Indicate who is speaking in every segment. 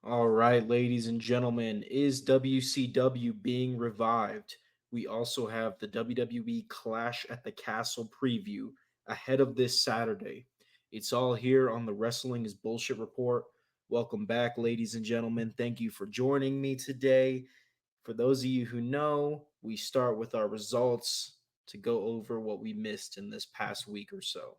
Speaker 1: All right, ladies and gentlemen, is WCW being revived? We also have the WWE Clash at the Castle preview ahead of this Saturday. It's all here on the Wrestling is Bullshit Report. Welcome back, ladies and gentlemen. Thank you for joining me today. For those of you who know, we start with our results to go over what we missed in this past week or so.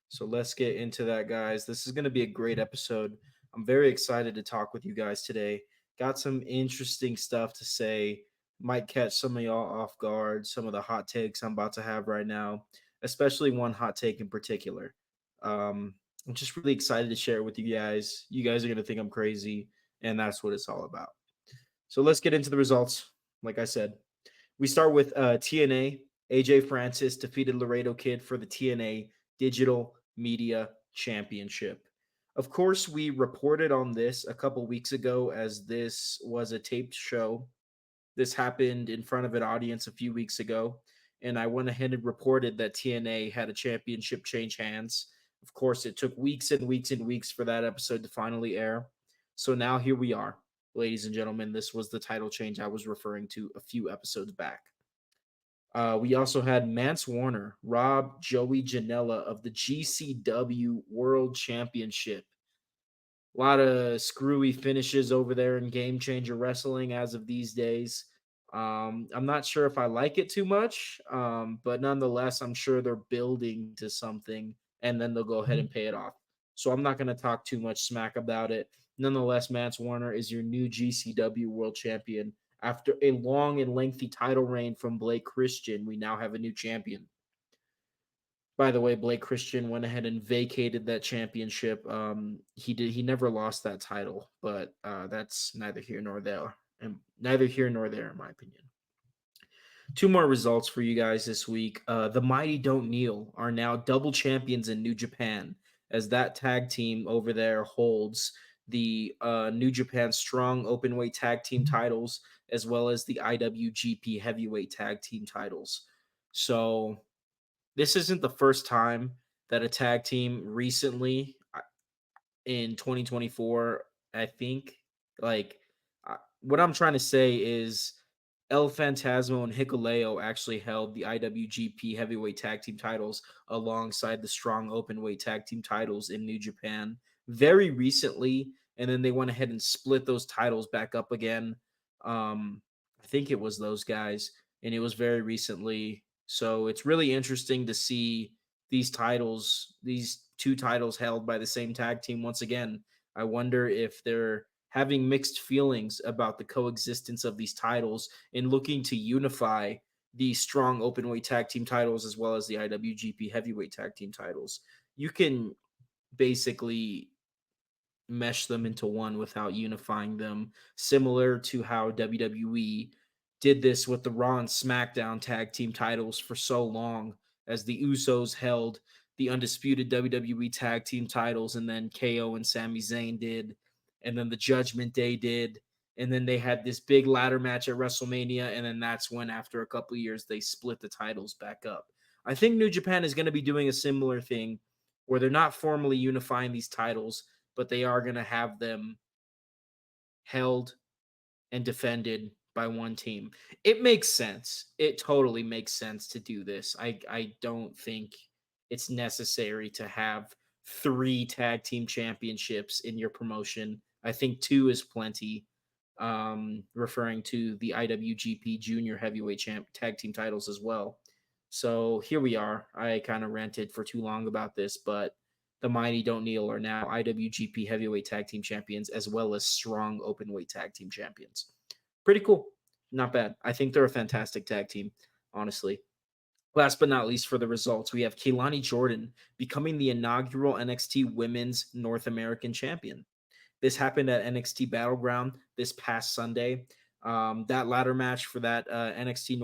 Speaker 1: So let's get into that, guys. This is going to be a great episode. I'm very excited to talk with you guys today. Got some interesting stuff to say. Might catch some of y'all off guard. Some of the hot takes I'm about to have right now, especially one hot take in particular. I'm just really excited to share it with you guys. You guys are going to think I'm crazy, and that's what it's all about. So let's get into the results. Like I said, we start with TNA. AJ Francis defeated Laredo Kid for the TNA Digital Media Championship. Of course, we reported on this a couple weeks ago as this was a taped show. This happened in front of an audience a few weeks ago, and I went ahead and reported that TNA had a championship change hands. Of course, it took weeks and weeks and weeks for that episode to finally air. So now here we are, ladies and gentlemen. This was the title change I was referring to a few episodes back. We also had Mance Warner rob Joey Janela of the GCW World Championship. A lot of screwy finishes over there in Game Changer Wrestling as of these days. I'm not sure if I like it too much, but nonetheless, I'm sure they're building to something and then they'll go ahead and pay it off. So I'm not going to talk too much smack about it. Nonetheless, Mance Warner is your new GCW World Champion. After a long and lengthy title reign from Blake Christian, we now have a new champion. By the way, Blake Christian went ahead and vacated that championship. He never lost that title, but that's neither here nor there, and neither here nor there, in my opinion. Two more results for you guys this week. The Mighty Don't Kneel are now double champions in New Japan, as that tag team over there holds the New Japan Strong Openweight Tag Team titles as well as the IWGP Heavyweight Tag Team titles. So this isn't the first time that a tag team recently in 2024, I think, like, what I'm trying to say is El Phantasmo and Hikuleo actually held the IWGP Heavyweight Tag Team titles alongside the Strong Openweight Tag Team titles in New Japan very recently, and then they went ahead and split those titles back up again. I think it was those guys, and it was very recently. So it's really interesting to see these two titles held by the same tag team once again. I wonder if they're having mixed feelings about the coexistence of these titles and looking to unify the strong openweight tag team titles as well as the IWGP heavyweight tag team titles. You can basically mesh them into one without unifying them, similar to how WWE did this with the Raw and SmackDown tag team titles for so long, as the Usos held the undisputed WWE tag team titles, and then KO and Sami Zayn did, and then the Judgment Day did, and then they had this big ladder match at WrestleMania, and then that's when, after a couple of years, they split the titles back up. I think New Japan is going to be doing a similar thing where they're not formally unifying these titles, but they are going to have them held and defended by one team. It makes sense. It totally makes sense to do this. I don't think it's necessary to have three tag team championships in your promotion. I think two is plenty. Referring to the IWGP Junior Heavyweight Tag Team titles as well. So here we are. I kind of ranted for too long about this, but the Mighty Don't Kneel are now IWGP Heavyweight Tag Team Champions as well as Strong Openweight Tag Team Champions. Pretty cool. Not bad. I think they're a fantastic tag team, honestly. Last but not least, for the results, we have Kelani Jordan becoming the inaugural NXT Women's North American Champion. This happened at NXT Battleground this past Sunday. That ladder match for that NXT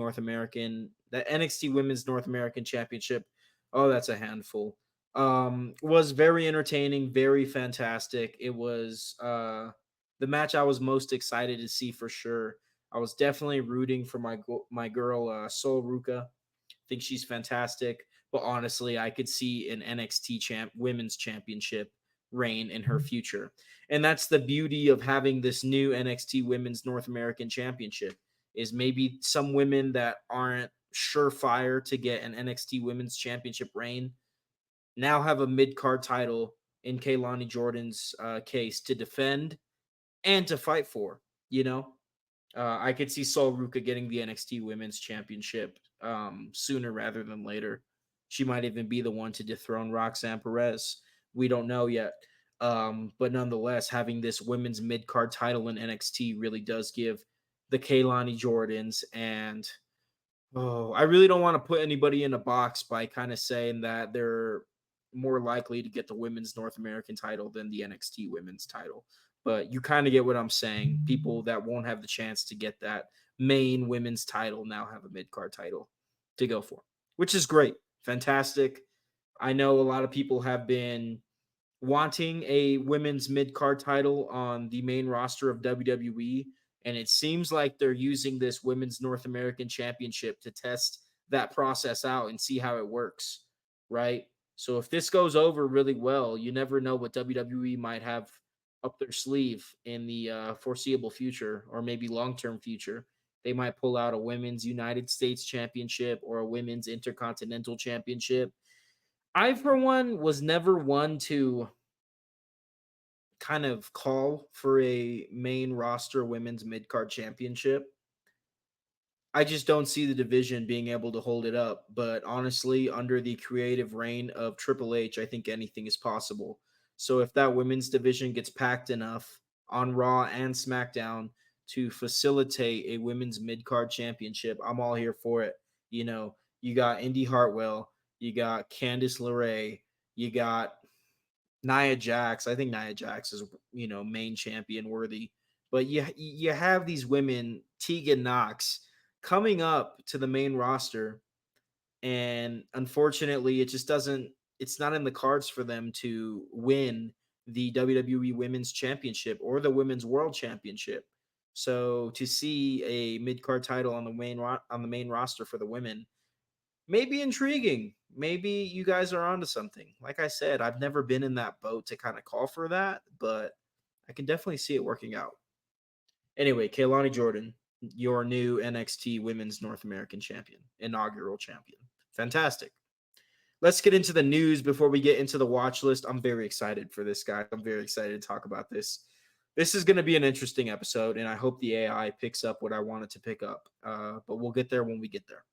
Speaker 1: Women's North American Championship. Oh, that's a handful. Was very entertaining, very fantastic. It was the match I was most excited to see for sure. I was definitely rooting for my girl Sol Ruka. I think she's fantastic. But honestly, I could see an NXT women's championship reign in her future. And that's the beauty of having this new NXT Women's North American Championship, is maybe some women that aren't surefire to get an NXT Women's Championship reign now have a mid-card title in Kelani Jordan's case to defend and to fight for, you know? I could see Sol Ruka getting the NXT Women's Championship sooner rather than later. She might even be the one to dethrone Roxanne Perez. We don't know yet. But nonetheless, having this women's mid card title in NXT really does give the Kelani Jordans and I really don't want to put anybody in a box by kind of saying that they're more likely to get the women's North American title than the NXT women's title. But you kind of get what I'm saying. People that won't have the chance to get that main women's title now have a mid card title to go for, which is great. Fantastic. I know a lot of people have been wanting a women's mid card title on the main roster of WWE. And it seems like they're using this women's North American championship to test that process out and see how it works. Right. So if this goes over really well, you never know what WWE might have up their sleeve in the foreseeable future or maybe long term future. They might pull out a women's United States championship or a women's intercontinental championship. I, for one, was never one to kind of call for a main roster women's mid card championship. I just don't see the division being able to hold it up. But honestly, under the creative reign of Triple H, I think anything is possible. So if that women's division gets packed enough on Raw and SmackDown to facilitate a women's mid card championship, I'm all here for it. You know, you got Indy Hartwell, you got Candice LeRae, you got Nia Jax. I think Nia Jax is, main champion worthy. But you have these women, Tegan Knox, coming up to the main roster, and unfortunately, it just doesn't. It's not in the cards for them to win the WWE Women's Championship or the Women's World Championship. So to see a mid card title on the main roster for the women may be intriguing. Maybe you guys are onto something. Like I said, I've never been in that boat to kind of call for that, but I can definitely see it working out. Anyway, Kelani Jordan, your new NXT Women's North American Champion, inaugural champion. Fantastic. Let's get into the news before we get into the watch list. I'm very excited for this, guy. I'm very excited to talk about this. This is going to be an interesting episode, and I hope the AI picks up what I wanted to pick up. But we'll get there when we get there.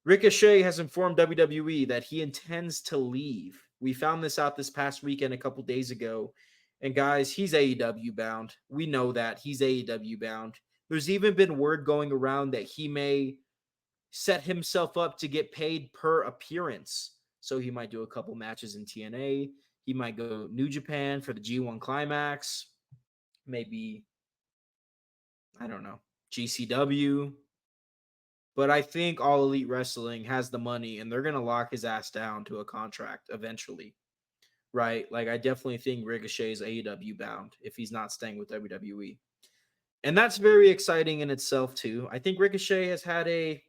Speaker 1: Ricochet has informed WWE that he intends to leave. We found this out this past weekend a couple days ago. And guys, he's AEW bound. We know that. He's AEW bound. There's even been word going around that he may set himself up to get paid per appearance. So he might do a couple matches in TNA. He might go New Japan for the G1 Climax. Maybe, I don't know, GCW. But I think All Elite Wrestling has the money and they're going to lock his ass down to a contract eventually, right? Like, I definitely think Ricochet is AEW bound if he's not staying with WWE. And that's very exciting in itself, too. I think Ricochet has had a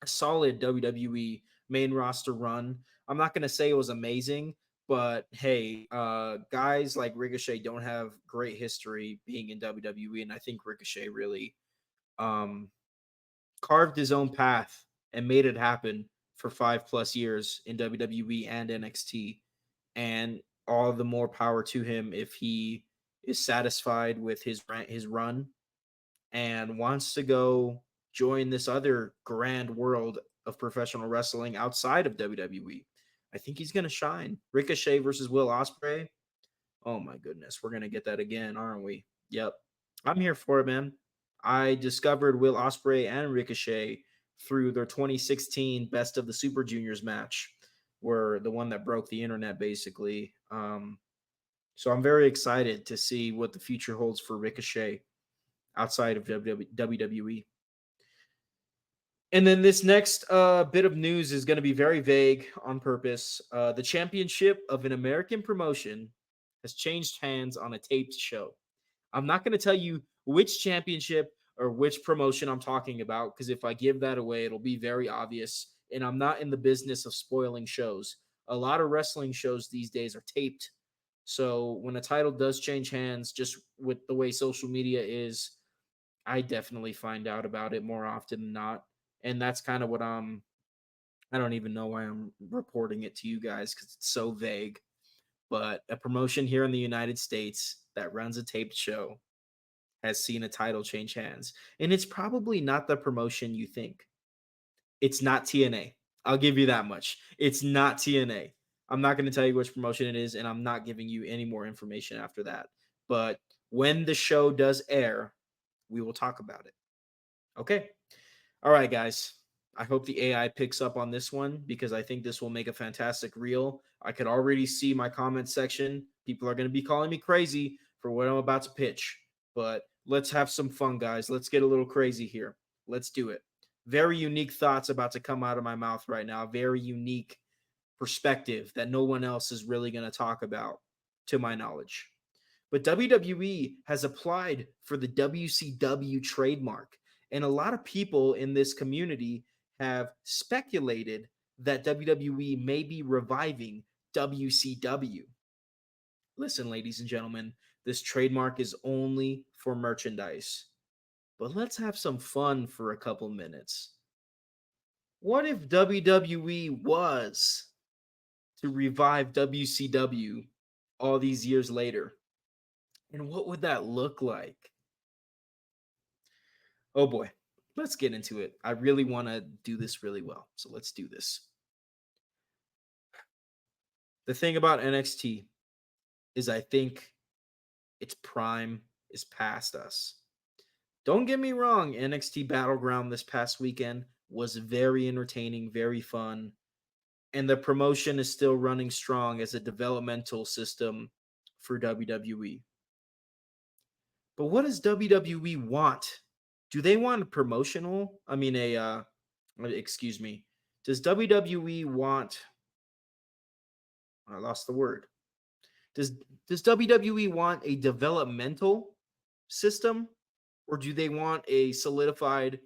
Speaker 1: solid WWE main roster run. I'm not going to say it was amazing, but hey, guys like Ricochet don't have great history being in WWE. And I think Ricochet really carved his own path and made it happen for 5+ years in WWE and NXT. And all the more power to him if he is satisfied with his run and wants to go join this other grand world of professional wrestling outside of WWE. I think he's going to shine. Ricochet versus Will Ospreay. Oh my goodness, we're going to get that again, aren't we? Yep. I'm here for it, man. I discovered Will Ospreay and Ricochet through their 2016 Best of the Super Juniors match, were the one that broke the internet, basically. So I'm very excited to see what the future holds for Ricochet outside of WWE. And then this next bit of news is going to be very vague on purpose. The championship of an American promotion has changed hands on a taped show. I'm not going to tell you which championship or which promotion I'm talking about, because if I give that away, it'll be very obvious. And I'm not in the business of spoiling shows. A lot of wrestling shows these days are taped. So when a title does change hands, just with the way social media is, I definitely find out about it more often than not. And that's kind of what I don't even know why I'm reporting it to you guys because it's so vague. But a promotion here in the United States that runs a taped show has seen a title change hands. And it's probably not the promotion you think. It's not TNA. I'll give you that much. It's not TNA. I'm not going to tell you which promotion it is, and I'm not giving you any more information after that. But when the show does air, we will talk about it. Okay. All right, guys. I hope the AI picks up on this one because I think this will make a fantastic reel. I could already see my comment section. People are going to be calling me crazy for what I'm about to pitch. But let's have some fun, guys. Let's get a little crazy here. Let's do it. Very unique thoughts about to come out of my mouth right now. Very unique perspective that no one else is really going to talk about, to my knowledge. But WWE has applied for the WCW trademark. And a lot of people in this community have speculated that WWE may be reviving WCW. Listen, ladies and gentlemen, this trademark is only for merchandise. But let's have some fun for a couple minutes. What if WWE was to revive WCW all these years later? And what would that look like? Oh boy, let's get into it. I really want to do this really well. So let's do this. The thing about NXT is I think its prime is past us. Don't get me wrong, NXT Battleground this past weekend was very entertaining, very fun, and the promotion is still running strong as a developmental system for WWE. But what does WWE want? Do they want a promotional? I mean, excuse me. Does WWE want? I lost the word. Does does WWE want a developmental system, or do they want a solidified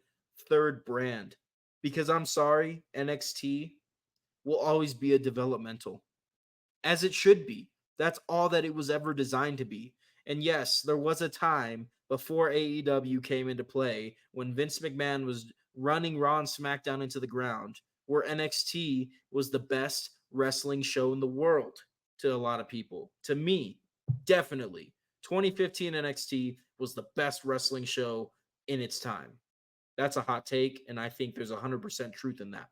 Speaker 1: third brand? Because I'm sorry, NXT will always be a developmental, as it should be. That's all that it was ever designed to be. And yes, there was a time before AEW came into play when Vince McMahon was running Raw and SmackDown into the ground, where NXT was the best wrestling show in the world to a lot of people. To me, definitely. 2015 NXT was the best wrestling show in its time. That's a hot take, and I think there's 100% truth in that.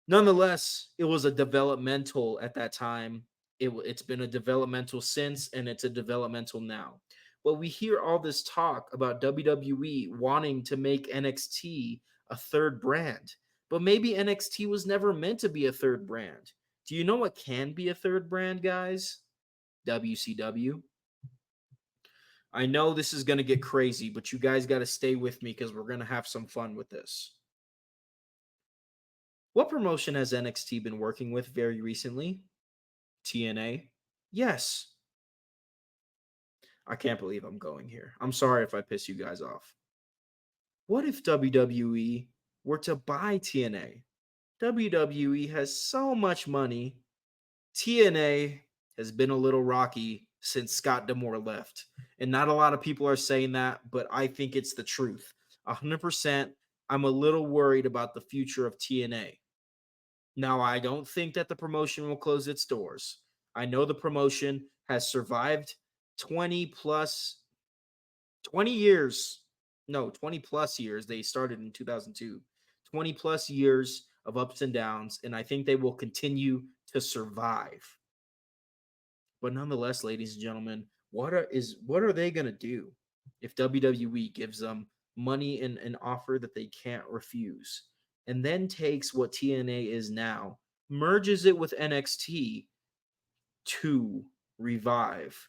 Speaker 1: Nonetheless, it was a developmental at that time. It's been a developmental since, and it's a developmental now. But we hear all this talk about WWE wanting to make NXT a third brand. But maybe NXT was never meant to be a third brand. Do you know what can be a third brand, guys? WCW. I know this is going to get crazy, but you guys got to stay with me because we're going to have some fun with this. What promotion has NXT been working with very recently? TNA? Yes. I can't believe I'm going here. I'm sorry if I piss you guys off. What if WWE were to buy TNA? WWE has so much money. TNA has been a little rocky since Scott D'Amore left. And not a lot of people are saying that, but I think it's the truth. 100%. I'm a little worried about the future of TNA. Now, I don't think that the promotion will close its doors. I know the promotion has survived 20 plus 20 years. No, 20 plus years. They started in 2002. 20 plus years of ups and downs, and I think they will continue to survive. But nonetheless, ladies and gentlemen, what are they going to do if WWE gives them money and an offer that they can't refuse, and then takes what TNA is now, merges it with NXT to revive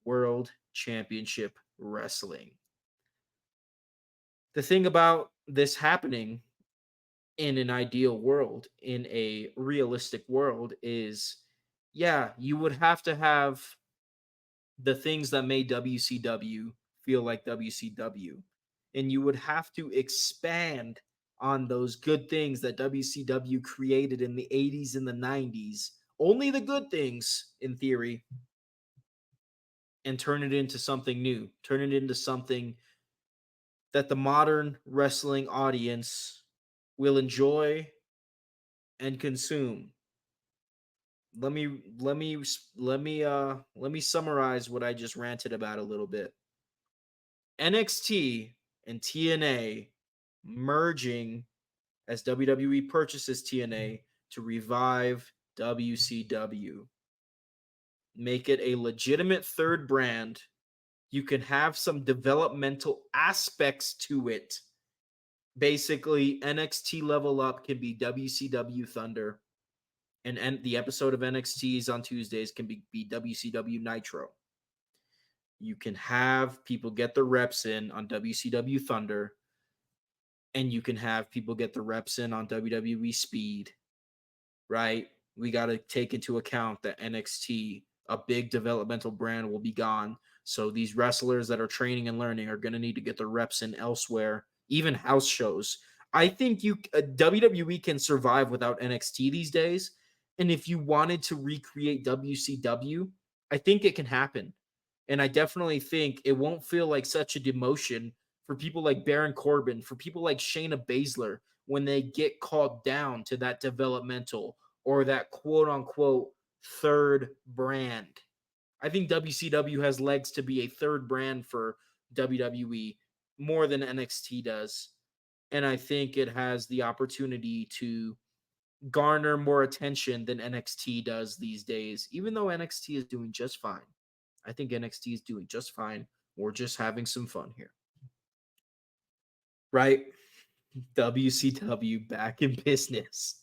Speaker 1: World Championship Wrestling? The thing about this happening in an ideal world, in a realistic world, is yeah, you would have to have the things that made WCW feel like WCW. And you would have to expand on those good things that WCW created in the 80s and the 90s, only the good things in theory, and turn it into something new, turn it into something that the modern wrestling audience will enjoy and consume. Let me summarize what I just ranted about a little bit. NXT and TNA merging as WWE purchases TNA to revive WCW. Make it a legitimate third brand. You can have some developmental aspects to it. Basically, NXT Level Up can be WCW Thunder, and the episode of NXT's on Tuesdays can be WCW Nitro. You can have people get the reps in on WCW Thunder, and you can have people get the reps in on WWE Speed, right? We got to take into account that NXT, a big developmental brand, will be gone. So these wrestlers that are training and learning are going to need to get their reps in elsewhere, even house shows. I think WWE can survive without NXT these days. And if you wanted to recreate WCW, I think it can happen. And I definitely think it won't feel like such a demotion for people like Baron Corbin, for people like Shayna Baszler, when they get called down to that developmental or that quote unquote third brand. I think WCW has legs to be a third brand for WWE more than NXT does. And I think it has the opportunity to garner more attention than NXT does these days, even though NXT is doing just fine. I think NXT is doing just fine. We're just having some fun here. Right? WCW back in business.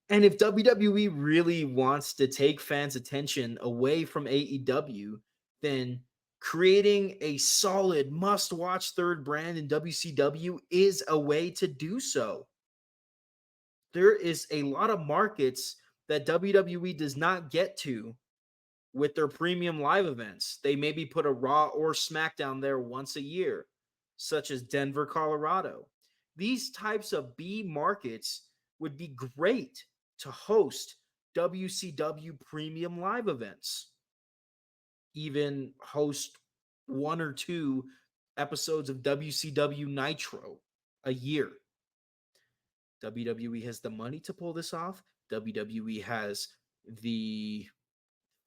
Speaker 1: And if WWE really wants to take fans' attention away from AEW, then creating a solid must watch third brand in WCW is a way to do so. There is a lot of markets that WWE does not get to with their premium live events. They maybe put a Raw or SmackDown there once a year, such as Denver, Colorado. These types of B markets would be great to host WCW premium live events. Even host one or two episodes of WCW Nitro a year. WWE has the money to pull this off. WWE has the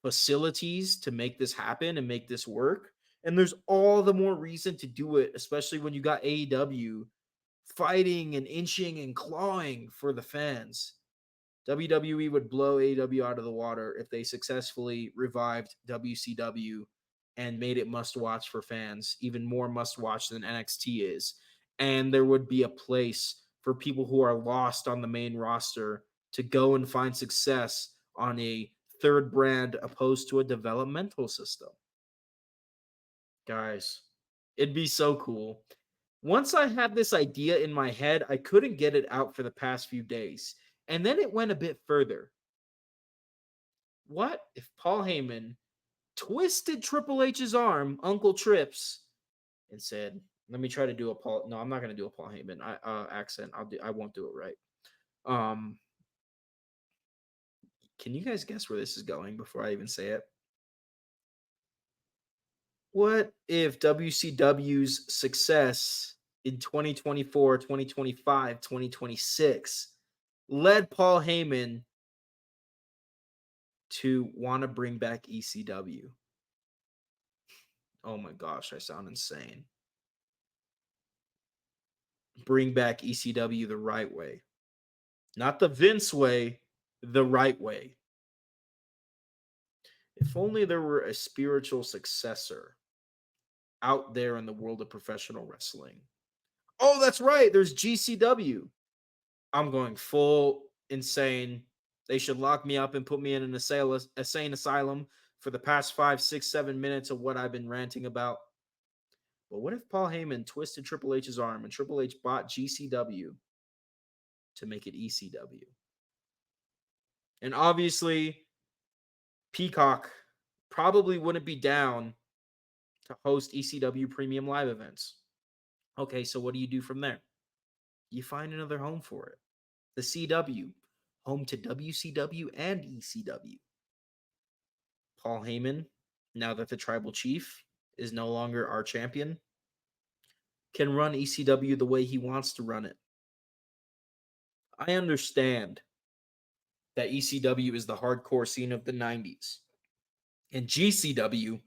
Speaker 1: facilities to make this happen and make this work. And there's all the more reason to do it, especially when you got AEW fighting and inching and clawing for the fans. WWE would blow AEW out of the water if they successfully revived WCW and made it must watch for fans, even more must watch than NXT is. And there would be a place for people who are lost on the main roster to go and find success on a third brand opposed to a developmental system. Guys, it'd be so cool. Once I had this idea in my head, I couldn't get it out for the past few days. And then it went a bit further. What if Paul Heyman twisted Triple H's arm, Uncle Trips, and said, "Let me try to do a Paul." No, I'm not going to do a Paul Heyman accent. I won't do it right. Can you guys guess where this is going before I even say it? What if WCW's success in 2024, 2025, 2026 led Paul Heyman to want to bring back ECW? Oh my gosh, I sound insane. Bring back ECW the right way. Not the Vince way, the right way. If only there were a spiritual successor out there in the world of professional wrestling. Oh, that's right. There's GCW. I'm going full insane. They should lock me up and put me in an insane asylum for the past 5, 6, 7 minutes of what I've been ranting about. But what if Paul Heyman twisted Triple H's arm and Triple H bought GCW to make it ECW? And obviously, Peacock probably wouldn't be down to host ECW premium live events. Okay, so what do you do from there? you find another home for it. The CW, home to WCW and ECW. Paul Heyman, now that the tribal chief is no longer our champion, can run ECW the way he wants to run it. I understand that ECW is the hardcore scene of the 90s, and GCW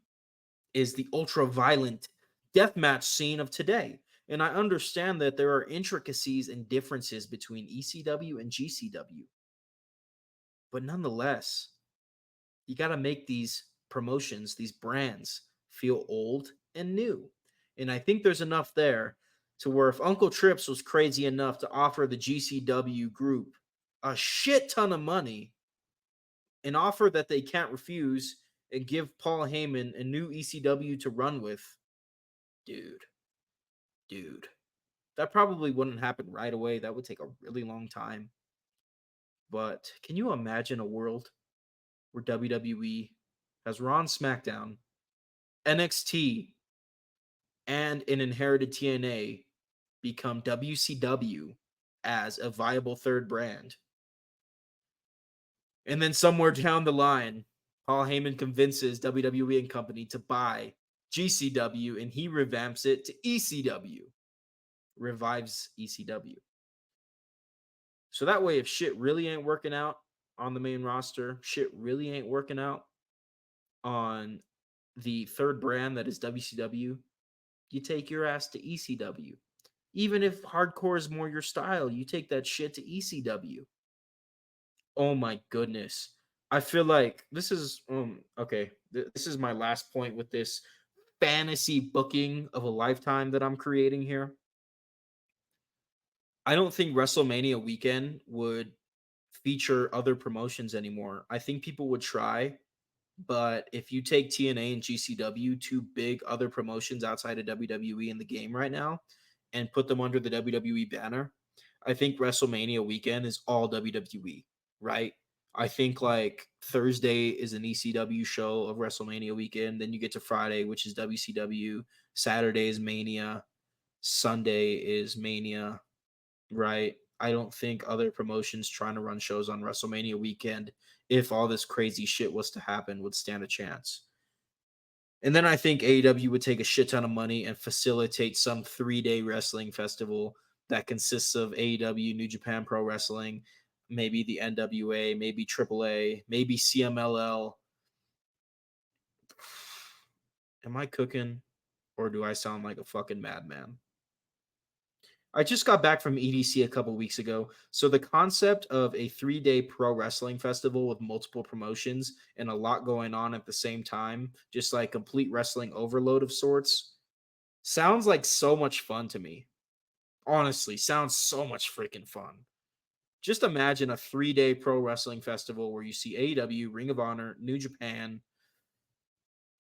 Speaker 1: is the ultra violent deathmatch scene of today. And I understand that there are intricacies and differences between ECW and GCW. But nonetheless, you got to make these promotions, these brands, feel old and new. And I think there's enough there to where if Uncle Trips was crazy enough to offer the GCW group a shit ton of money, an offer that they can't refuse, and give Paul Heyman a new ECW to run with, dude, that probably wouldn't happen right away. That would take a really long time. But can you imagine a world where WWE has Raw and SmackDown, NXT, and an inherited TNA become WCW as a viable third brand? And then somewhere down the line, Paul Heyman convinces WWE and company to buy GCW and he revamps it to ECW, revives ECW. So that way, if shit really ain't working out on the main roster, shit really ain't working out on the third brand that is WCW, you take your ass to ECW. Even if hardcore is more your style, you take that shit to ECW. Oh my goodness. I feel like this is okay. This is my last point with this fantasy booking of a lifetime that I'm creating here. I don't think WrestleMania weekend would feature other promotions anymore. I think people would try, but if you take TNA and GCW, two big other promotions outside of WWE in the game right now, and put them under the WWE banner, I think WrestleMania weekend is all WWE, right? I think like Thursday is an ECW show of WrestleMania weekend. Then you get to Friday, which is WCW. Saturday is Mania. Sunday is Mania, right? I don't think other promotions trying to run shows on WrestleMania weekend, if all this crazy shit was to happen, would stand a chance. And then I think AEW would take a shit ton of money and facilitate some 3-day wrestling festival that consists of AEW, New Japan Pro Wrestling, maybe the NWA, maybe AAA, maybe CMLL. Am I cooking or do I sound like a fucking madman? I just got back from EDC a couple weeks ago. So the concept of a 3-day pro wrestling festival with multiple promotions and a lot going on at the same time, just like complete wrestling overload of sorts, sounds like so much fun to me. Honestly, sounds so much freaking fun. Just imagine a 3-day pro wrestling festival where you see AEW, Ring of Honor, New Japan,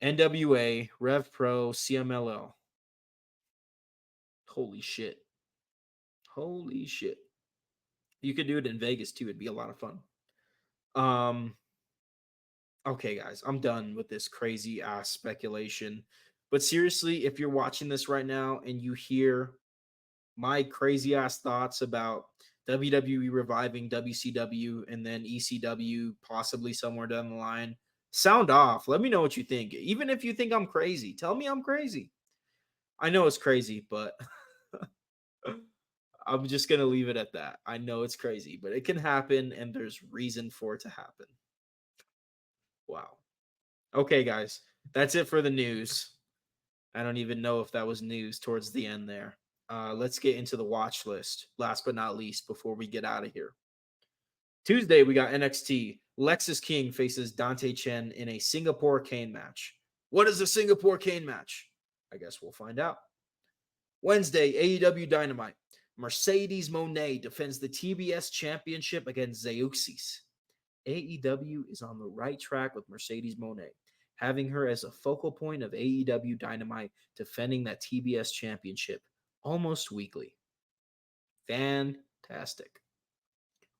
Speaker 1: NWA, Rev Pro, CMLL. Holy shit. Holy shit. You could do it in Vegas too. It'd be a lot of fun. Okay, guys, I'm done with this crazy ass speculation. But seriously, if you're watching this right now and you hear my crazy ass thoughts about WWE reviving WCW and then ECW possibly somewhere down the line, sound off. Let me know what you think. Even if you think I'm crazy, tell me I'm crazy. I know it's crazy, but I'm just going to leave it at that. I know it's crazy, but it can happen and there's reason for it to happen. Wow. Okay, guys, that's it for the news. I don't even know if that was news towards the end there. Let's get into the watch list, last but not least, before we get out of here. Tuesday, we got NXT. Lexis King faces Dante Chen in a Singapore cane match. What is a Singapore cane match? I guess we'll find out. Wednesday, AEW Dynamite. Mercedes Moné defends the TBS Championship against Zeuxis. AEW is on the right track with Mercedes Moné, having her as a focal point of AEW Dynamite, defending that TBS Championship almost weekly. Fantastic.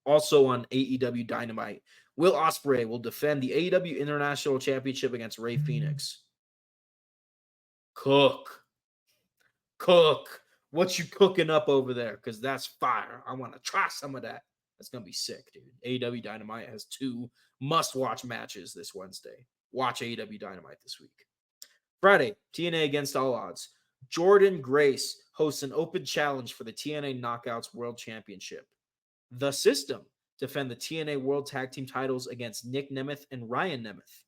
Speaker 1: Also on AEW Dynamite, Will Ospreay will defend the AEW International Championship against Rey Fenix. Cook. What you cooking up over there? Because that's fire. I want to try some of that. That's going to be sick, dude. AEW Dynamite has 2 must-watch matches this Wednesday. Watch AEW Dynamite this week. Friday, TNA Against All Odds. Jordan Grace hosts an open challenge for the TNA Knockouts World Championship. The System defend the TNA World Tag Team titles against Nick Nemeth and Ryan Nemeth.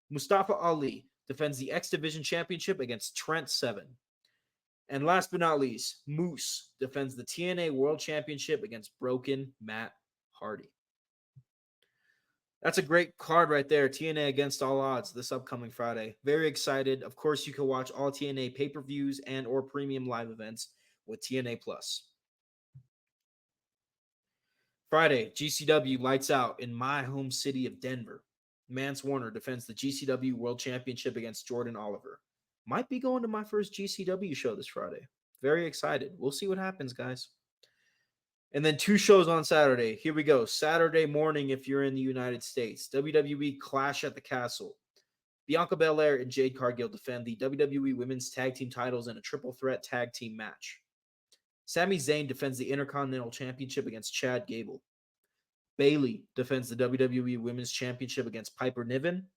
Speaker 1: Mustafa Ali defends the X Division Championship against Trent Seven. And last but not least, Moose defends the TNA World Championship against Broken Matt Hardy. That's a great card right there. TNA Against All Odds this upcoming Friday. Very excited. Of course, you can watch all TNA pay-per-views and or premium live events with TNA Plus. Friday, GCW Lights Out in my home city of Denver. Mance Warner defends the GCW World Championship against Jordan Oliver. Might be going to my first GCW show this Friday. Very excited. We'll see what happens, guys. And then 2 shows on Saturday. Here we go. Saturday morning, if you're in the United States, WWE Clash at the Castle. Bianca Belair and Jade Cargill defend the WWE Women's Tag Team titles in a triple threat tag team match. Sami Zayn defends the Intercontinental Championship against Chad Gable. Bayley defends the WWE Women's Championship against Piper Niven.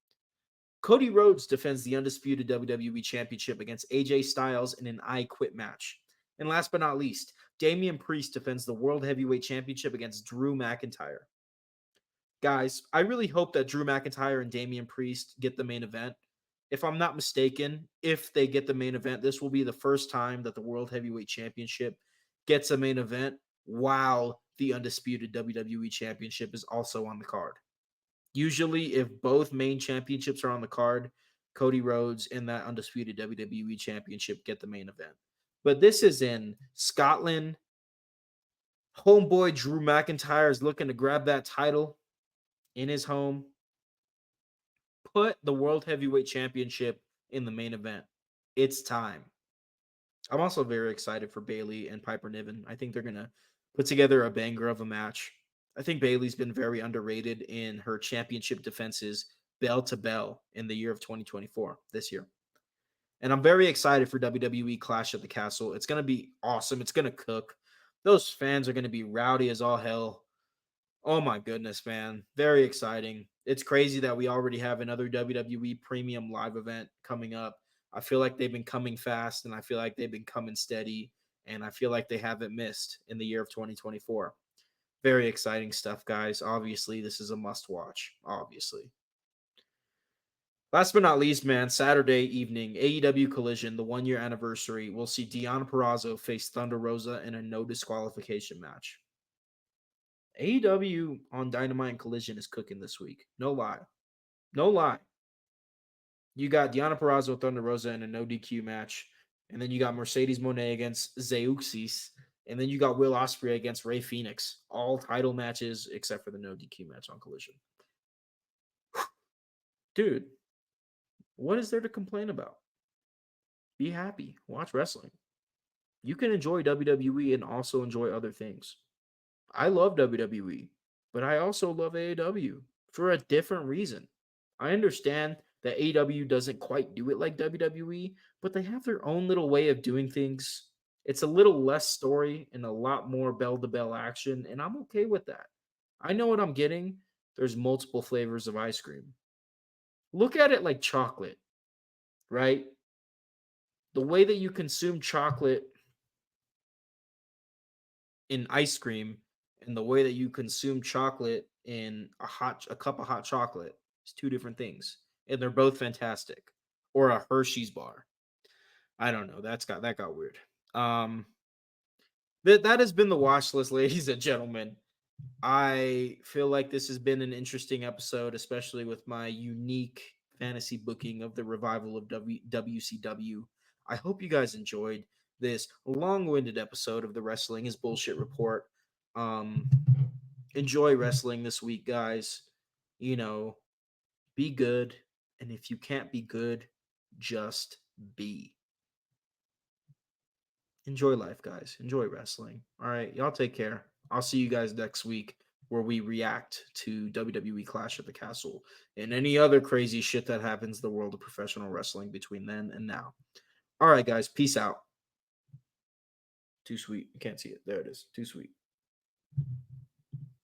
Speaker 1: Cody Rhodes defends the undisputed WWE Championship against AJ Styles in an I Quit match. And last but not least, Damian Priest defends the World Heavyweight Championship against Drew McIntyre. Guys, I really hope that Drew McIntyre and Damian Priest get the main event. If I'm not mistaken, if they get the main event, this will be the first time that the World Heavyweight Championship gets a main event while the undisputed WWE Championship is also on the card. Usually, if both main championships are on the card, Cody Rhodes and that undisputed WWE Championship get the main event. But this is in Scotland. Homeboy Drew McIntyre is looking to grab that title in his home. Put the World Heavyweight Championship in the main event. It's time. I'm also very excited for Bayley and Piper Niven. I think they're going to put together a banger of a match. I think Bayley's been very underrated in her championship defenses bell to bell in the year of 2024, this year. And I'm very excited for WWE Clash at the Castle. It's going to be awesome. It's going to cook. Those fans are going to be rowdy as all hell. Oh my goodness, man. Very exciting. It's crazy that we already have another WWE premium live event coming up. I feel like they've been coming fast, and I feel like they've been coming steady, and I feel like they haven't missed in the year of 2024. Very exciting stuff, guys. Obviously, this is a must watch. Obviously. Last but not least, man, Saturday evening, AEW Collision, the 1-year anniversary. We'll see Deonna Purrazzo face Thunder Rosa in a no disqualification match. AEW on Dynamite and Collision is cooking this week. No lie. No lie. You got Deonna Purrazzo, Thunder Rosa in a no DQ match. And then you got Mercedes Moné against Zeuxis. And then you got Will Ospreay against Rey Fenix. All title matches except for the no DQ match on Collision. Dude, what is there to complain about? Be happy. Watch wrestling. You can enjoy WWE and also enjoy other things. I love WWE, but I also love AEW for a different reason. I understand that AEW doesn't quite do it like WWE, but they have their own little way of doing things. It's a little less story and a lot more bell-to-bell action, and I'm okay with that. I know what I'm getting. There's multiple flavors of ice cream. Look at it like chocolate, right? The way that you consume chocolate in ice cream and the way that you consume chocolate in a cup of hot chocolate is 2 different things, and they're both fantastic. Or a Hershey's bar. I don't know. That got weird. That has been the watch list, ladies and gentlemen. I feel like this has been an interesting episode, especially with my unique fantasy booking of the revival of WCW. I hope you guys enjoyed this long-winded episode of the Wrestling is Bullshit Report. Enjoy wrestling this week, guys. You know, be good. And if you can't be good, just be. Enjoy life, guys. Enjoy wrestling. All right. Y'all take care. I'll see you guys next week where we react to WWE Clash at the Castle and any other crazy shit that happens in the world of professional wrestling between then and now. All right, guys. Peace out. Too sweet. You can't see it. There it is. Too sweet.